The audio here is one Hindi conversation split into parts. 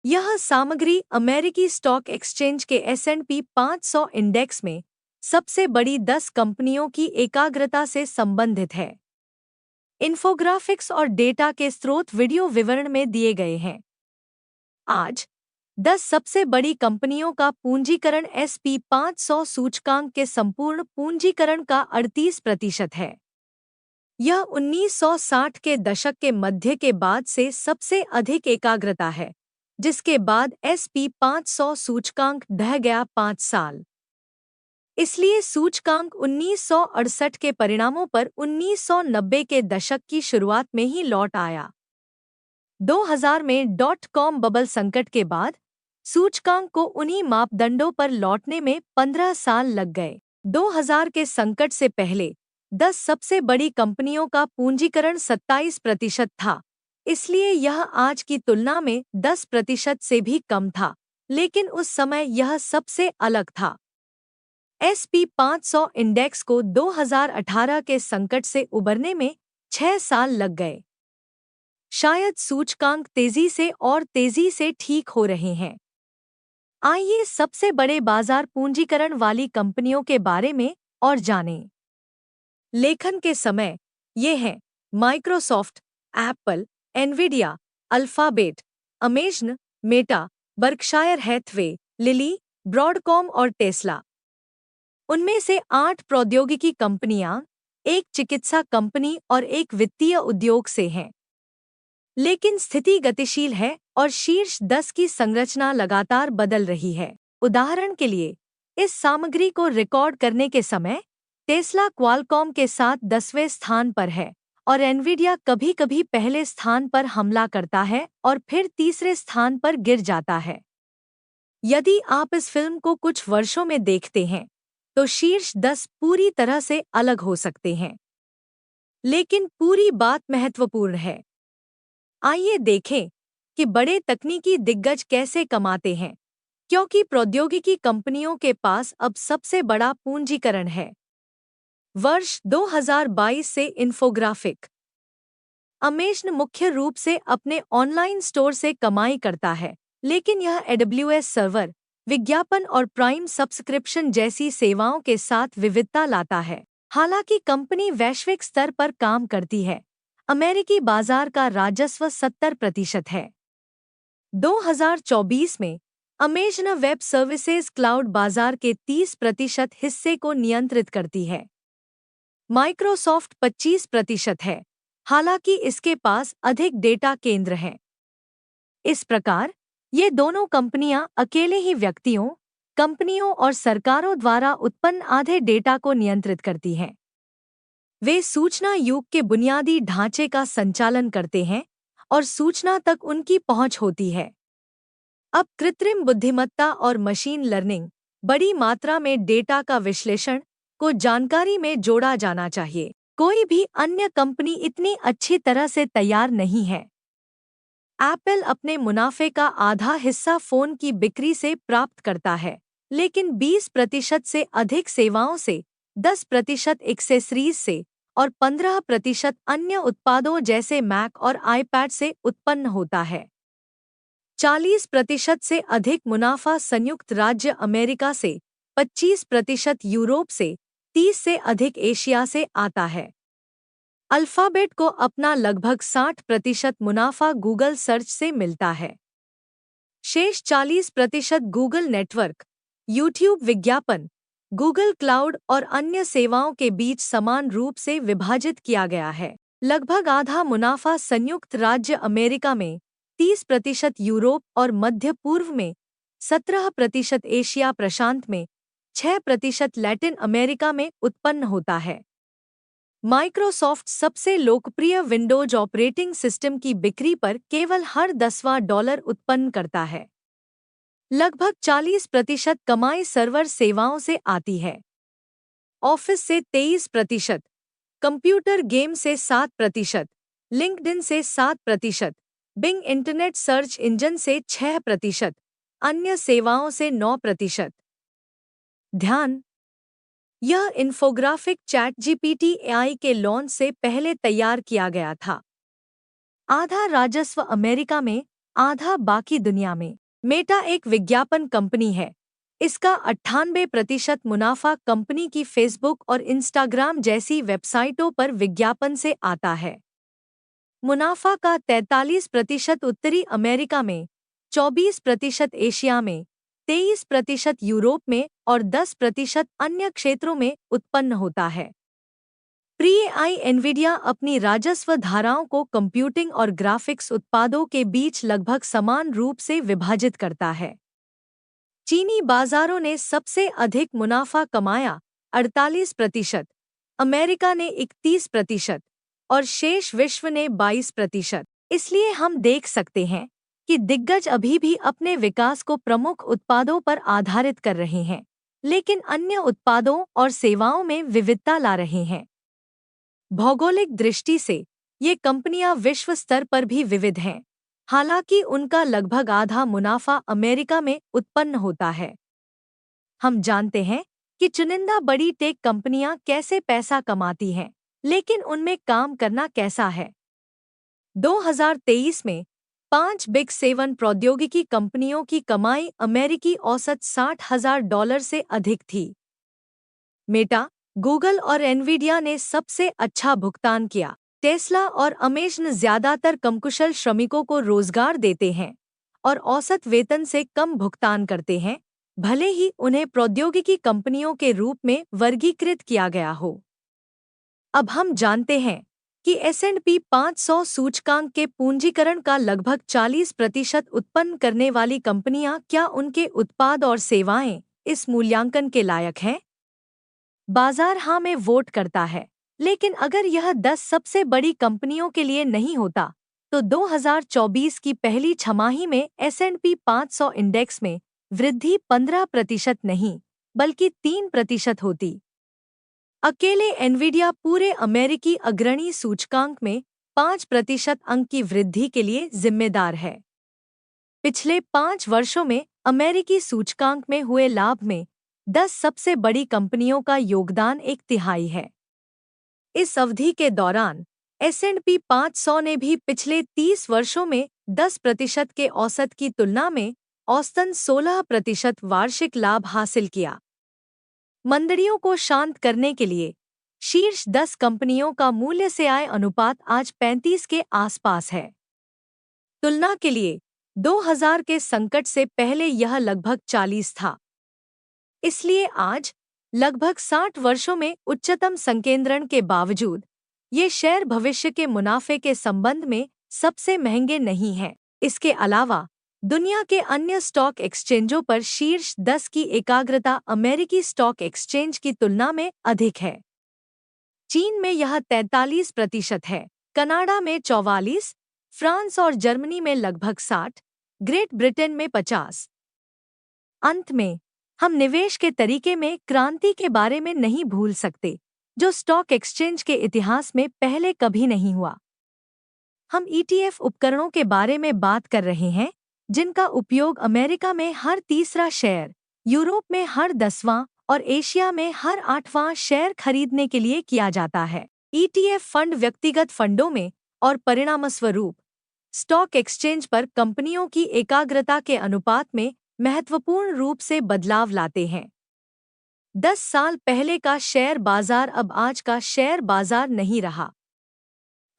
यह सामग्री अमेरिकी स्टॉक एक्सचेंज के S&P 500 इंडेक्स में सबसे बड़ी 10 कंपनियों की एकाग्रता से संबंधित है। इन्फोग्राफिक्स और डेटा के स्रोत वीडियो विवरण में दिए गए हैं। आज 10 सबसे बड़ी कंपनियों का पूंजीकरण S&P 500 सूचकांक के संपूर्ण पूंजीकरण का 38% है। यह 1960 के दशक के मध्य के बाद से सबसे अधिक एकाग्रता है, जिसके बाद S&P 500 सूचकांक ढह गया 5 साल। इसलिए सूचकांक 1968 के परिणामों पर 1990 के दशक की शुरुआत में ही लौट आया। 2000 में .com बबल संकट के बाद सूचकांक को उन्हीं मापदंडों पर लौटने में 15 साल लग गए। 2000 के संकट से पहले 10 सबसे बड़ी कंपनियों का पूंजीकरण 27% था, इसलिए यह आज की तुलना में 10% से भी कम था, लेकिन उस समय यह सबसे अलग था। S&P 500 इंडेक्स को 2018 के संकट से उबरने में 6 साल लग गए। शायद सूचकांक तेजी से और तेजी से ठीक हो रहे हैं। आइए सबसे बड़े बाजार पूंजीकरण वाली कंपनियों के बारे में और जानें। लेखन के समय ये हैं Microsoft, Apple, Nvidia, Alphabet, Amazon, Meta, Berkshire Hathaway, Lilly, Broadcom और टेस्ला। उनमें से 8 प्रौद्योगिकी कंपनियां, एक चिकित्सा कंपनी और एक वित्तीय उद्योग से हैं। लेकिन स्थिति गतिशील है और शीर्ष 10 की संरचना लगातार बदल रही है। उदाहरण के लिए, इस सामग्री को रिकॉर्ड करने के समय टेस्ला क्वालकॉम के साथ 10वें स्थान पर है और एनवीडिया कभी-कभी पहले स्थान पर हमला करता है और फिर तीसरे स्थान पर गिर जाता है। यदि आप इस फिल्म को कुछ वर्षों में देखते हैं, तो शीर्ष 10 पूरी तरह से अलग हो सकते हैं। लेकिन पूरी बात महत्वपूर्ण है। आइए देखें कि बड़े तकनीकी दिग्गज कैसे कमाते हैं, क्योंकि प्रौद्योगिकी कंपनियों के पास अब सबसे बड़ा पूंजीकरण है। वर्ष 2022 से इन्फोग्राफिक। अमेज़न मुख्य रूप से अपने ऑनलाइन स्टोर से कमाई करता है, लेकिन यह AWS सर्वर, विज्ञापन और प्राइम सब्सक्रिप्शन जैसी सेवाओं के साथ विविधता लाता है। हालांकि कंपनी वैश्विक स्तर पर काम करती है, अमेरिकी बाजार का राजस्व 70% है। 2024 में अमेज़न वेब सर्विसेज क्लाउड बाजार के 30% हिस्से को नियंत्रित करती है। माइक्रोसॉफ्ट 25% है, हालांकि इसके पास अधिक डेटा केंद्र हैं। इस प्रकार ये दोनों कंपनियां अकेले ही व्यक्तियों, कंपनियों और सरकारों द्वारा उत्पन्न आधे डेटा को नियंत्रित करती हैं। वे सूचना युग के बुनियादी ढांचे का संचालन करते हैं और सूचना तक उनकी पहुंच होती है। अब कृत्रिम बुद्धिमत्ता और मशीन लर्निंग, बड़ी मात्रा में डेटा का विश्लेषण को जानकारी में जोड़ा जाना चाहिए। कोई भी अन्य कंपनी इतनी अच्छी तरह से तैयार नहीं है। एप्पल अपने मुनाफे का आधा हिस्सा फोन की बिक्री से प्राप्त करता है, लेकिन 20% से अधिक सेवाओं से, 10% एक्सेसरीज से और 15% अन्य उत्पादों जैसे मैक और आईपैड से उत्पन्न होता है। 40% से अधिक मुनाफा संयुक्त राज्य अमेरिका से, 25% यूरोप से, 30 से अधिक एशिया से आता है। अल्फाबेट को अपना लगभग 60% मुनाफा गूगल सर्च से मिलता है। शेष 40% गूगल नेटवर्क, यूट्यूब विज्ञापन, गूगल क्लाउड और अन्य सेवाओं के बीच समान रूप से विभाजित किया गया है। लगभग आधा मुनाफा संयुक्त राज्य अमेरिका में, 30% यूरोप और मध्य पूर्व में, 17% एशिया प्रशांत में, 6% लैटिन अमेरिका में उत्पन्न होता है। माइक्रोसॉफ्ट सबसे लोकप्रिय विंडोज ऑपरेटिंग सिस्टम की बिक्री पर केवल हर 10वां डॉलर उत्पन्न करता है। लगभग 40% कमाई सर्वर सेवाओं से आती है। ऑफिस से 23%, कंप्यूटर गेम से 7%, लिंक्डइन से 7%, बिंग इंटरनेट सर्च इंजन से 6%, अन्य सेवाओं से 9%। ध्यान, यह इन्फोग्राफिक ChatGPT AI के लॉन्च से पहले तैयार किया गया था। आधा राजस्व अमेरिका में आधा बाकी दुनिया में। मेटा एक विज्ञापन कंपनी है। इसका 98% मुनाफा कंपनी की फेसबुक और इंस्टाग्राम जैसी वेबसाइटों पर विज्ञापन से आता है। मुनाफा का 43% उत्तरी अमेरिका में, 24% एशिया में, 23% यूरोप में और 10% अन्य क्षेत्रों में उत्पन्न होता है। प्री-आई एनवीडिया अपनी राजस्व धाराओं को कंप्यूटिंग और ग्राफिक्स उत्पादों के बीच लगभग समान रूप से विभाजित करता है। चीनी बाजारों ने सबसे अधिक मुनाफा कमाया 48%, अमेरिका ने 31% और शेष विश्व ने 22%। इसलिए हम देख सकते हैं कि दिग्गज अभी भी अपने विकास को प्रमुख उत्पादों पर आधारित कर रहे हैं, लेकिन अन्य उत्पादों और सेवाओं में विविधता ला रहे हैं। भौगोलिक दृष्टि से ये कंपनियां विश्व स्तर पर भी विविध हैं, हालांकि उनका लगभग आधा मुनाफा अमेरिका में उत्पन्न होता है। हम जानते हैं कि चुनिंदा बड़ी टेक कंपनियां कैसे पैसा कमाती हैं, लेकिन उनमें काम करना कैसा है। 2023 में 5 बिग 7 प्रौद्योगिकी कंपनियों की कमाई अमेरिकी औसत $60,000 से अधिक थी। मेटा, गूगल और एनवीडिया ने सबसे अच्छा भुगतान किया। टेस्ला और अमेज़न ज्यादातर कमकुशल श्रमिकों को रोजगार देते हैं और औसत वेतन से कम भुगतान करते हैं, भले ही उन्हें प्रौद्योगिकी कंपनियों के रूप में वर्गीकृत किया गया हो। अब हम जानते हैं कि S&P 500 सूचकांक के पूंजीकरण का लगभग 40% उत्पन्न करने वाली कंपनियां क्या उनके उत्पाद और सेवाएं इस मूल्यांकन के लायक हैं? बाजार हाँ में वोट करता है, लेकिन अगर यह 10 सबसे बड़ी कंपनियों के लिए नहीं होता, तो 2024 की पहली छमाही में S&P 500 इंडेक्स में वृद्धि 15% नहीं, बल्कि 3% होती। अकेले एनवीडिया पूरे अमेरिकी अग्रणी सूचकांक में 5% अंक की वृद्धि के लिए जिम्मेदार है। पिछले 5 वर्षों में अमेरिकी सूचकांक में हुए लाभ में 10 सबसे बड़ी कंपनियों का योगदान 1/3 है। इस अवधि के दौरान S&P 500 ने भी पिछले 30 वर्षों में 10% के औसत की तुलना में औसतन 16% वार्षिक लाभ हासिल किया। मंदड़ियों को शांत करने के लिए शीर्ष 10 कंपनियों का मूल्य से आय अनुपात आज 35 के आसपास है। तुलना के लिए 2000 के संकट से पहले यह लगभग 40 था। इसलिए आज, लगभग 60 वर्षों में उच्चतम संकेंद्रण के बावजूद, ये शेयर भविष्य के मुनाफे के संबंध में सबसे महंगे नहीं हैं। इसके अलावा दुनिया के अन्य स्टॉक एक्सचेंजों पर शीर्ष 10 की एकाग्रता अमेरिकी स्टॉक एक्सचेंज की तुलना में अधिक है। चीन में यह 43% है, कनाडा में 44%, फ्रांस और जर्मनी में लगभग 60%, ग्रेट ब्रिटेन में 50%। अंत में, हम निवेश के तरीके में क्रांति के बारे में नहीं भूल सकते, जो स्टॉक एक्सचेंज के इतिहास में पहले कभी नहीं हुआ। हम ETF उपकरणों के बारे में बात कर रहे हैं, जिनका उपयोग अमेरिका में हर तीसरा शेयर, यूरोप में हर 10वां और एशिया में हर 8वां शेयर खरीदने के लिए किया जाता है। ETF फंड व्यक्तिगत फंडों में और परिणामस्वरूप स्टॉक एक्सचेंज पर कंपनियों की एकाग्रता के अनुपात में महत्वपूर्ण रूप से बदलाव लाते हैं। 10 साल पहले का शेयर बाजार अब आज का शेयर बाजार नहीं रहा।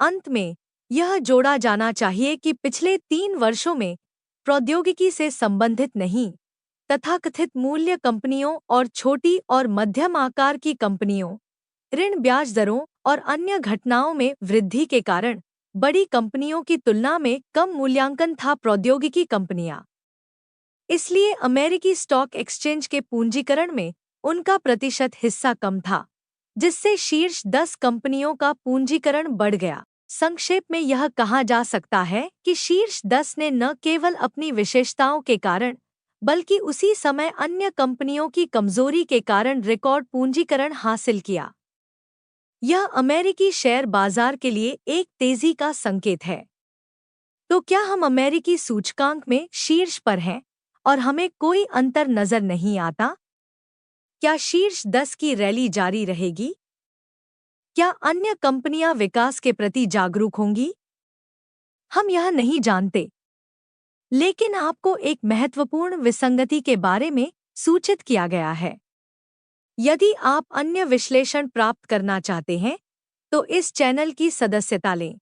अंत में, यह जोड़ा जाना चाहिए कि पिछले 3 वर्षों में प्रौद्योगिकी से संबंधित नहीं, तथाकथित मूल्य कंपनियों और छोटी और मध्यम आकार की कंपनियों, ऋण ब्याज दरों और अन्य घटनाओं में वृद्धि के कारण बड़ी कंपनियों की तुलना में कम मूल्यांकन था प्रौद्योगिकी कंपनियां। इसलिए अमेरिकी स्टॉक एक्सचेंज के पूंजीकरण में उनका प्रतिशत हिस्सा कम था, जिससे शीर्ष 10 कंपनियों का पूंजीकरण बढ़ गया। संक्षेप में यह कहा जा सकता है कि शीर्ष 10 ने न केवल अपनी विशेषताओं के कारण, बल्कि उसी समय अन्य कंपनियों की कमजोरी के कारण रिकॉर्ड पूंजीकरण हासिल किया। यह अमेरिकी शेयर बाजार के लिए एक तेजी का संकेत है। तो क्या हम अमेरिकी सूचकांक में शीर्ष पर हैं और हमें कोई अंतर नजर नहीं आता? क्या शीर्ष 10 की रैली जारी रहेगी? क्या अन्य कंपनियां विकास के प्रति जागरूक होंगी? हम यह नहीं जानते। लेकिन आपको एक महत्वपूर्ण विसंगति के बारे में सूचित किया गया है। यदि आप अन्य विश्लेषण प्राप्त करना चाहते हैं, तो इस चैनल की सदस्यता लें।